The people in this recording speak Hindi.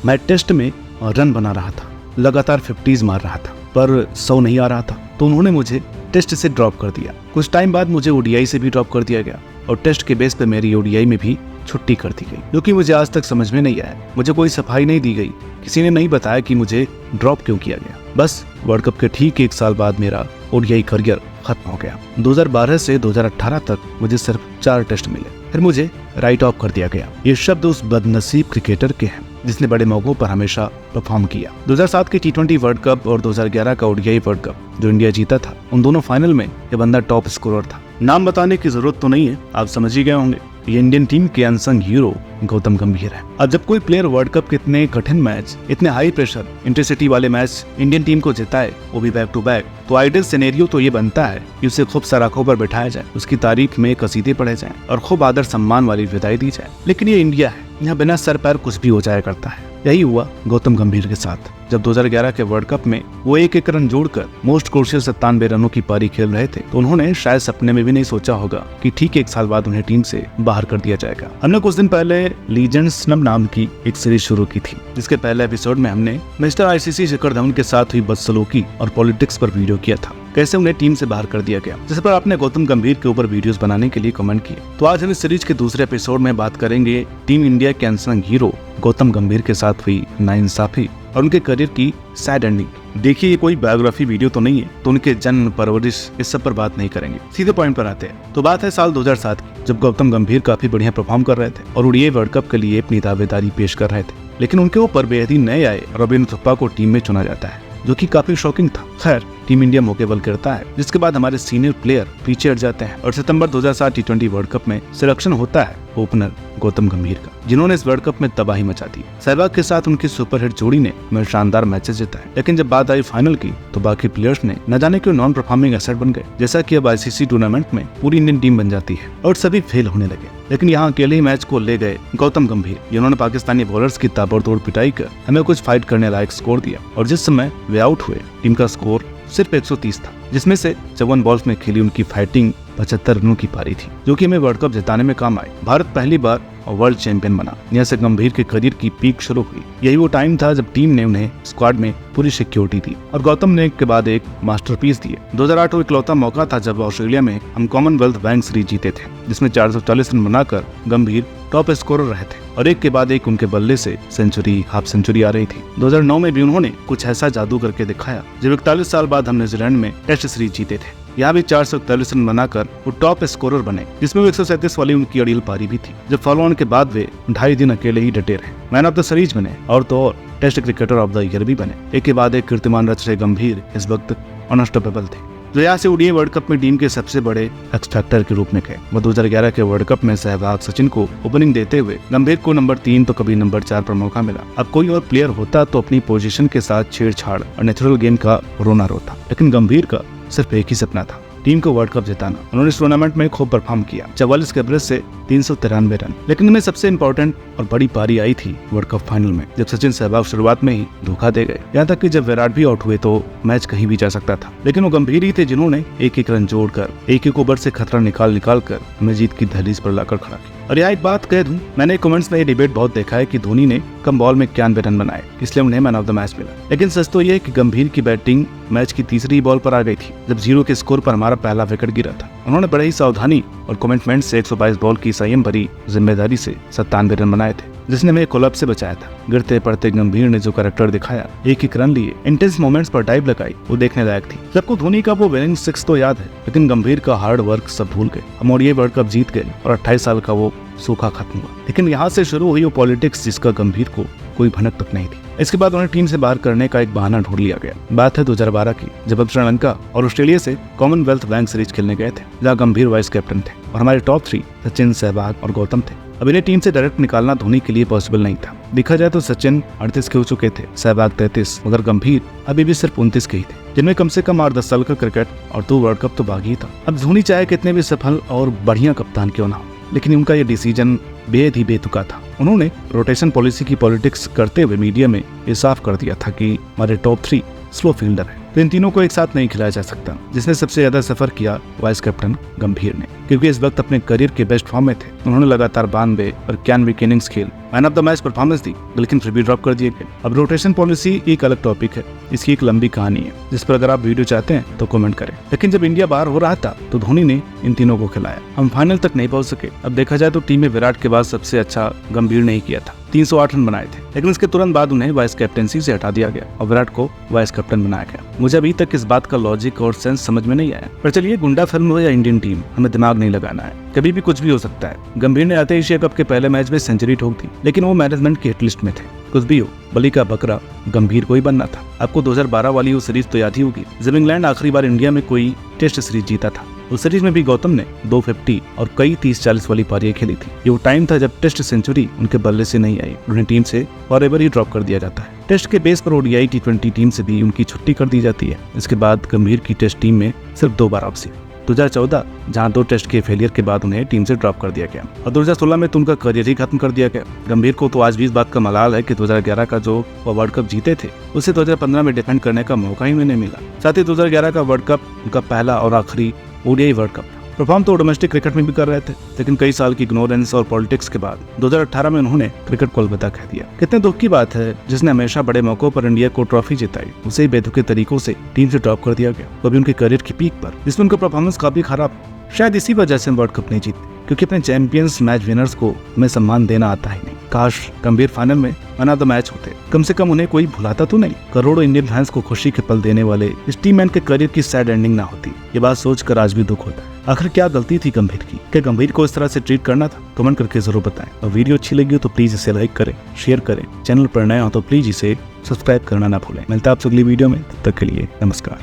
मैं टेस्ट में रन बना रहा था, लगातार 50s मार रहा था, पर 100 नहीं आ रहा था, तो उन्होंने मुझे टेस्ट से ड्रॉप कर दिया। कुछ टाइम बाद मुझे ओडीआई से भी ड्रॉप कर दिया गया और टेस्ट के बेस पे मेरी ओडीआई में भी छुट्टी कर दी गई, जो कि मुझे आज तक समझ में नहीं आया। मुझे कोई सफाई नहीं दी गई, किसी ने नहीं बताया कि मुझे ड्रॉप क्यों किया गया। बस वर्ल्ड कप के ठीक 1 साल बाद मेरा ओडीआई करियर खत्म हो गया। 2012 से 2018 तक मुझे सिर्फ 4 टेस्ट मिले, फिर मुझे राइट ऑफ कर दिया गया। ये शब्द उस बदनसीब क्रिकेटर के हैं जिसने बड़े मौकों पर हमेशा परफॉर्म किया। 2007 के T20 वर्ल्ड कप और 2011 का ओडीआई वर्ल्ड कप जो इंडिया जीता था, उन दोनों फाइनल में ये बंदा टॉप स्कोरर था। नाम बताने की जरूरत तो नहीं है, आप समझ ही गए होंगे। ये इंडियन टीम के अनसंग हीरो गौतम गंभीर है। अब जब कोई प्लेयर वर्ल्ड कप के इतने कठिन मैच, इतने हाई प्रेशर इंटेंसिटी वाले मैच इंडियन टीम को जिताए, वो भी बैक टू बैक, तो आइडियल सिनेरियो तो ये बनता है कि उसे खूब सराखों पर बैठाया जाए, उसकी तारीफ में कसीदे पढ़े जाएं और खूब आदर सम्मान वाली विदाई दी जाए। लेकिन ये इंडिया है, यहाँ बिना सर पैर कुछ भी हो जाया करता है। यही हुआ गौतम गंभीर के साथ। जब 2011 के वर्ल्ड कप में वो एक रन जोड़कर मोस्ट क्रूशियल 97 रनों की पारी खेल रहे थे, तो उन्होंने शायद सपने में भी नहीं सोचा होगा कि ठीक 1 साल बाद उन्हें टीम से बाहर कर दिया जाएगा। हमने कुछ दिन पहले लीजेंड्स नाम की एक सीरीज शुरू की थी, जिसके पहले एपिसोड में हमने मिस्टर आईसीसी शिखर धवन के साथ हुई बदसलूकी और पॉलिटिक्स पर वीडियो किया था, कैसे उन्हें टीम से बाहर कर दिया गया, जिस पर आपने गौतम गंभीर के ऊपर वीडियोस बनाने के लिए कमेंट किए। तो आज हम इस सीरीज के दूसरे एपिसोड में बात करेंगे टीम इंडिया के अनसंग हीरो गौतम गंभीर के साथ हुई नाइंसाफी और उनके करियर की सैड एंडिंग। देखिए, ये कोई बायोग्राफी वीडियो तो नहीं है, तो उनके जन्म, परवरिश, इस सब पर बात नहीं करेंगे, सीधे पॉइंट पर आते हैं। तो बात है साल 2007 की, जब गौतम गंभीर काफी बढ़िया परफॉर्म कर रहे थे और ओडीआई वर्ल्ड कप के लिए अपनी दावेदारी पेश कर रहे थे। लेकिन उनके ऊपर बेहद नए आए रविंद्र थप्पा को टीम में चुना जाता है, जो कि काफी शॉकिंग था। खैर, टीम इंडिया मौकेबल करता है, जिसके बाद हमारे सीनियर प्लेयर पीछे हट जाते हैं और सितंबर 2007 T20 वर्ल्ड कप में सिलेक्शन होता है ओपनर गौतम गंभीर का, जिन्होंने इस वर्ल्ड कप में तबाही मचा दी। सहवाग के साथ उनकी सुपरहिट जोड़ी ने में शानदार मैचेस जिताए, लेकिन जब बात आई फाइनल की तो बाकी प्लेयर्स ने न जाने क्यों नॉन परफॉर्मिंग एसेट बन गए। जैसा कि अब आईसीसी टूर्नामेंट में पूरी इंडियन टीम बन जाती है और सभी फेल होने लगे, लेकिन यहाँ अकेले ही मैच को ले गए गौतम गंभीर, जिन्होंने पाकिस्तानी बॉलर्स की ताबड़तोड़ पिटाई कर हमें कुछ फाइट करने लायक स्कोर दिया। और जिस समय वे आउट हुए, टीम का स्कोर सिर्फ 130 था, जिसमें से 54 बॉल्स में खेली उनकी फाइटिंग 75 रनों की पारी थी, जो कि हमें वर्ल्ड कप जिताने में काम आई। भारत पहली बार वर्ल्ड चैंपियन बना। यहाँ से गंभीर के करियर की पीक शुरू हुई। यही वो टाइम था जब टीम ने उन्हें स्क्वाड में पूरी सिक्योरिटी दी और गौतम ने एक के बाद एक मास्टरपीस दिए। 2008 वो इकलौता मौका था जब ऑस्ट्रेलिया में हम कॉमनवेल्थ बैंक सीरीज जीते थे, जिसमें 440 रन बनाकर गंभीर टॉप स्कोरर रहे थे और एक के बाद एक उनके बल्ले से सेंचुरी, हाफ सेंचुरी आ रही थी। 2009 में भी उन्होंने कुछ ऐसा जादू करके दिखाया जब 41 साल बाद हम न्यूजीलैंड में टेस्ट सीरीज जीते थे। यहाँ भी 441 रन बनाकर वो टॉप स्कोरर बने, जिसमें 137 वाली उनकी अड़ियल पारी भी थी। जब फॉलो ऑन के बाद वे 2.5 दिन अकेले ही डटे रहे, मैन ऑफ द सीरीज बने और तो और test cricketer of the year भी बने। एक के बाद एक कीर्तिमान रच रहे गंभीर इस वक्त अनस्टॉपेबल थे, जो यहाँ से ओडीआई वर्ल्ड कप में टीम के सबसे बड़े एक्स फैक्टर के रूप में गए। वो 2011 के वर्ल्ड कप में सहवाग, सचिन को ओपनिंग देते हुए गंभीर को नंबर 3 तो कभी नंबर 4 पर मौका मिला। अब कोई और प्लेयर होता तो अपनी पोजीशन के साथ छेड़छाड़ और नेचुरल गेम का रोना रोता, लेकिन गंभीर का सिर्फ एक ही सपना था, टीम को वर्ल्ड कप जिताना। उन्होंने इस टूर्नामेंट में खूब परफॉर्म किया, 44 के एवरेज से 393 रन। लेकिन इनमें सबसे इंपॉर्टेंट और बड़ी पारी आई थी वर्ल्ड कप फाइनल में, जब सचिन सहवाग शुरुआत में ही धोखा दे गए। यहाँ तक कि जब विराट भी आउट हुए तो मैच कहीं भी जा सकता था, लेकिन वो गंभीर ही थे जिन्होंने एक रन जोड़कर एक ओवर से खतरा निकाल कर हमें जीत की दहलीज पर लाकर खड़ा किया। और यहाँ एक बात कह दूं, मैंने कमेंट्स में ये डिबेट बहुत देखा है कि धोनी ने कम बॉल में 91 रन बनाए, इसलिए उन्हें मैन ऑफ द मैच मिला। लेकिन सच तो ये है कि गंभीर की बैटिंग मैच की तीसरी बॉल पर आ गई थी, जब 0 के स्कोर पर हमारा पहला विकेट गिरा था। उन्होंने बड़े ही सावधानी और कमिटमेंट से 122 बॉल की संयम भरी जिम्मेदारी से 97 रन बनाए थे, जिसने हमें कोलैप्स से बचाया था। गिरते पड़ते गंभीर ने जो कैरेक्टर दिखाया, एक रन लिए, इंटेंस मोमेंट्स पर डाइव लगाई, वो देखने लायक थी। सबको धोनी का वो विनिंग 6 तो याद है, लेकिन गंभीर का हार्ड वर्क सब भूल गए। हम ओडीआई वर्ल्ड कप जीत गए और 28 साल का वो सूखा खत्म हुआ। लेकिन यहाँ से शुरू हुई वो पॉलिटिक्स जिसका गंभीर को कोई भनक तक नहीं थी। इसके बाद उन्हें टीम से बाहर करने का एक बहाना ढूंढ लिया गया। बात है 2012 की, जब हम श्रीलंका और ऑस्ट्रेलिया से कॉमनवेल्थ बैंक सीरीज खेलने गए थे, जहाँ गंभीर वाइस कैप्टन थे और हमारे टॉप 3 सचिन, सहवाग और गौतम थे। अब इन्हें टीम से डायरेक्ट निकालना धोनी के लिए पॉसिबल नहीं था। देखा जाए तो सचिन 38 के हो चुके थे, सहवाग 33, मगर गंभीर अभी भी सिर्फ 29 के ही थे, जिनमें कम से कम 8-10 साल का क्रिकेट और 2 वर्ल्ड कप तो बाकी था। अब धोनी चाहे कितने भी सफल और बढ़िया कप्तान क्यों ना हो, लेकिन उनका ये डिसीजन बेहद ही बेतुका था। उन्होंने रोटेशन पॉलिसी की पॉलिटिक्स करते हुए मीडिया में ये साफ कर दिया था कि हमारे टॉप 3 स्लो फील्डर है। तो इन तीनों को एक साथ नहीं खिलाया जा सकता। जिसने सबसे ज्यादा सफर किया वाइस कैप्टन गंभीर ने, क्योंकि इस वक्त अपने करियर के बेस्ट फॉर्म में थे। उन्होंने लगातार 92 और 91 इनिंग्स खेल man of the match performance दी, लेकिन फिर भी ड्रॉप कर दिए गए। अब रोटेशन पॉलिसी एक अलग टॉपिक है, इसकी एक लंबी कहानी है जिस पर अगर आप वीडियो चाहते हैं तो कमेंट करें। लेकिन जब इंडिया बाहर हो रहा था तो धोनी ने इन तीनों को खिलाया। हम फाइनल तक नहीं पहुंच सके। अब देखा जाए तो टीम में विराट के बाद सबसे अच्छा गंभीर ने ही किया था, 308 रन बनाए थे, लेकिन इसके तुरंत बाद उन्हें वाइस कैप्टेंसी से हटा दिया गया और विराट को वाइस कैप्टन बनाया गया। मुझे अभी तक इस बात का लॉजिक और सेंस समझ में नहीं आया। पर चलिए, गुंडा फिल्म हो या इंडियन टीम, हमें दिमाग नहीं लगाना है, कभी भी कुछ भी हो सकता है। गंभीर ने आते एशिया कप के पहले मैच में सेंचुरी ठोक दी, लेकिन वो मैनेजमेंट की हिटलिस्ट में थे। कुछ भी हो, बलि का बकरा गंभीर को ही बनना था। आपको 2012 वाली वो सीरीज तो याद ही होगी जब इंग्लैंड आखिरी बार इंडिया में कोई टेस्ट सीरीज जीता था। उस सीरीज में भी गौतम ने 250 और कई 30-40 वाली पारियां खेली थी। ये वो टाइम था जब टेस्ट सेंचुरी उनके बल्ले से नहीं आई, उन्हें टीम से फॉरएवर ही ड्रॉप कर दिया जाता है। टेस्ट के बेस पर ओडीआई T20 टीम से भी उनकी छुट्टी कर दी जाती है। इसके बाद गंभीर की टेस्ट टीम में सिर्फ 2 बार वापसी, 2014 जहां 2 टेस्ट के फेलियर के बाद उन्हें टीम से ड्रॉप कर दिया गया, और 2016 में तो उनका करियर ही खत्म कर दिया गया। गंभीर को तो आज भी इस बात का मलाल है कि 2011 का जो वर्ल्ड कप जीते थे उसे 2015 में डिफेंड करने का मौका ही नहीं मिला। साथ ही 2011 का वर्ल्ड कप उनका पहला और आखिरी ओडीआई वर्ल्ड कप था। परफॉर्म तो डोमेस्टिक क्रिकेट में भी कर रहे थे, लेकिन कई साल की इग्नोरेंस और पॉलिटिक्स के बाद 2018 में उन्होंने क्रिकेट को अलविदा कह दिया। कितने दुख की बात है, जिसने हमेशा बड़े मौकों पर इंडिया को ट्रॉफी जिताई, उसे ही बेतुके तरीकों से टीम से ड्रॉप कर दिया गया, तो अभी उनके करियर की पीक पर, जिसमें उनका परफॉर्मेंस काफी खराब। शायद इसी वजह से वर्ल्ड कप नहीं जीते, क्योंकि अपने चैंपियंस मैच विनर्स को हमें सम्मान देना आता ही नहीं। काश गंभीर फाइनल में मैन ऑफ द मैच होते, कम से कम उन्हें कोई भुलाता तो नहीं। करोड़ों इंडियन फैंस को खुशी के पल देने वाले इस टीम मैन के करियर की सैड एंडिंग ना होती। ये बात सोचकर आज भी दुख होता है। आखिर क्या गलती थी गंभीर की? क्या गंभीर को इस तरह से ट्रीट करना था? कमेंट करके जरूर बताएं। और वीडियो अच्छी लगी हो तो प्लीज इसे लाइक करें, शेयर करें। चैनल पर नए हो तो प्लीज इसे सब्सक्राइब करना ना भूलें। मिलता है आपसे अगली वीडियो में, तब तक के लिए नमस्कार।